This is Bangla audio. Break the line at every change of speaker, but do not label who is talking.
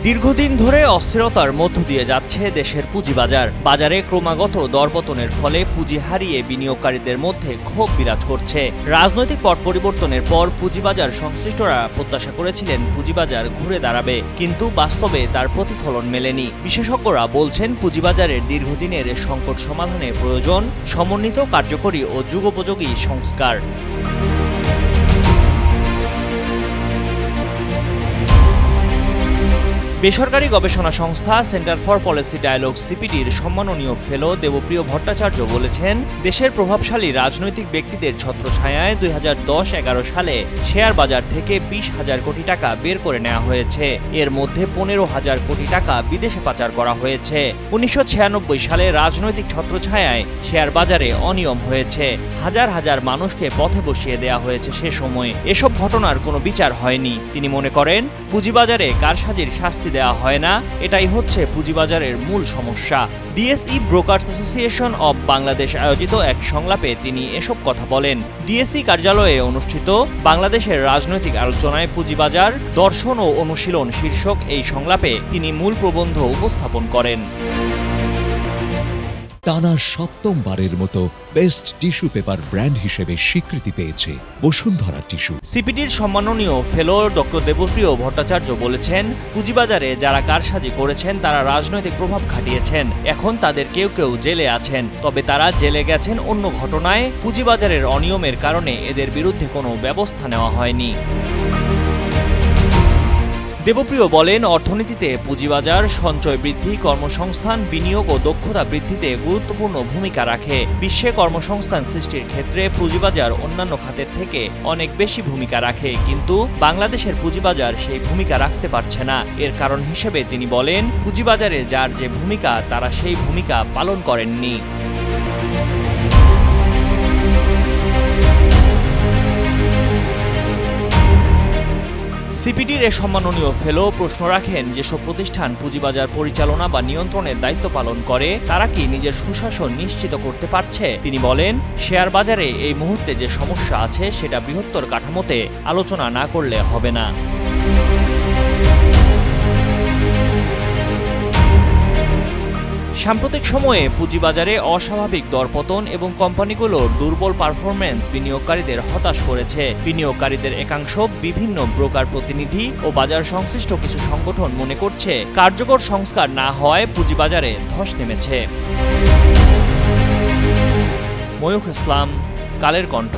দীর্ঘদিন ধরে অস্থিরতার মধ্য দিয়ে যাচ্ছে দেশের পুঁজিবাজার। বাজারে ক্রমাগত দরপতনের ফলে পুঁজি হারিয়ে বিনিয়োগকারীদের মধ্যে ক্ষোভ বিরাজ করছে। রাজনৈতিক পট পরিবর্তনের পর পুঁজিবাজার সংশ্লিষ্টরা প্রত্যাশা করেছিলেন পুঁজিবাজার ঘুরে দাঁড়াবে, কিন্তু বাস্তবে তার প্রতিফলন মেলেনি। বিশেষজ্ঞরা বলছেন পুঁজিবাজারের দীর্ঘদিনের সংকট সমাধানে প্রয়োজন সমন্বিত, কার্যকরী ও যুগোপযোগী সংস্কার। বেসরকারি গবেষণা সংস্থা সেন্টার ফর পলিসি ডায়ালগ সিপিডির সম্মাননীয় ফেলো দেবপ্রিয় ভট্টাচার্য বলেছেন, দেশের প্রভাবশালী রাজনৈতিক ব্যক্তিদের ছত্রছায়ায় 2010-11 সালে শেয়ার বাজার থেকে 20,000 কোটি টাকা বের করে নেওয়া হয়েছে। এর মধ্যে 15,000 কোটি টাকা বিদেশে পাচার করা হয়েছে। 1996 সালে রাজনৈতিক ছত্রছায়ায় শেয়ার বাজারে অনিয়ম হয়েছে। হাজার হাজার মানুষকে পথে বসিয়ে দেওয়া হয়েছে সে সময়। এসব ঘটনার কোনো বিচার হয়নি। তিনি মনে করেন, পুঁজিবাজারে কারসাজির শাস্তি দেওয়া হয় না, এটাই হচ্ছে পুঁজিবাজারের মূল সমস্যা। DSE brokers association of Bangladesh আয়োজিত এক সংলাপে তিনি এসব কথা বলেন। ডিএসই কার্যালয়ে অনুষ্ঠিত বাংলাদেশের রাজনৈতিক আলোচনায় পুঁজিবাজার দর্শন ও অনুশীলন শীর্ষক এই সংলাপে তিনি মূল প্রবন্ধ উপস্থাপন করেন।
টানা সপ্তমবারের মতো বেস্ট টিস্যু পেপার ব্র্যান্ড হিসেবে স্বীকৃতি পেয়েছে বসুন্ধরা টিস্যু।
সিপিডির সম্মাননীয় ফেলো ডক্টর দেবপ্রিয় ভট্টাচার্য বলেছেন, পুঁজিবাজারে যারা কারসাজি করেছেন তারা রাজনৈতিক প্রভাব খাটিয়েছেন। এখন তাদের কেউ কেউ জেলে আছেন, তবে তারা জেলে গেছেন অন্য ঘটনায়। পুঁজিবাজারের অনিয়মের কারণে এদের বিরুদ্ধে কোনো ব্যবস্থা নেওয়া হয়নি। দেবপ্রিয় বলেন, অর্থনীতিতে পুঁজিবাজার সঞ্চয় বৃদ্ধি, কর্মসংস্থান, বিনিয়োগ ও দক্ষতা বৃদ্ধিতে গুরুত্বপূর্ণ ভূমিকা রাখে। বিশ্বে কর্মসংস্থান সৃষ্টির ক্ষেত্রে পুঁজিবাজার অন্যান্য খাতের থেকে অনেক বেশি ভূমিকা রাখে, কিন্তু বাংলাদেশের পুঁজিবাজার সেই ভূমিকা রাখতে পারছে না। এর কারণ হিসেবে তিনি বলেন, পুঁজিবাজারে যার যে ভূমিকা তারা সেই ভূমিকা পালন করেননি। সিপিডির এ সম্মাননীয় ফেলো প্রশ্ন রাখেন, যেসব প্রতিষ্ঠান পুঁজিবাজার পরিচালনা বা নিয়ন্ত্রণের দায়িত্ব পালন করে তারা কি নিজের সুশাসন নিশ্চিত করতে পারছে। তিনি বলেন, শেয়ার বাজারে এই মুহূর্তে যে সমস্যা আছে সেটা বৃহত্তর কাঠামোতে আলোচনা না করলে হবে না। সাম্প্রতিক সময়ে পুঁজিবাজারে অস্বাভাবিক দরপতন এবং কোম্পানিগুলোর দুর্বল পারফরম্যান্স বিনিয়োগকারীদের হতাশ করেছে। বিনিয়োগকারীদের একাংশ, বিভিন্ন ব্রোকার প্রতিনিধি ও বাজার সংশ্লিষ্ট কিছু সংগঠন মনে করছে, কার্যকর সংস্কার না হওয়ায় পুঁজিবাজারে ধস নেমেছে। ময়ূখ ইসলাম, কালের কণ্ঠ।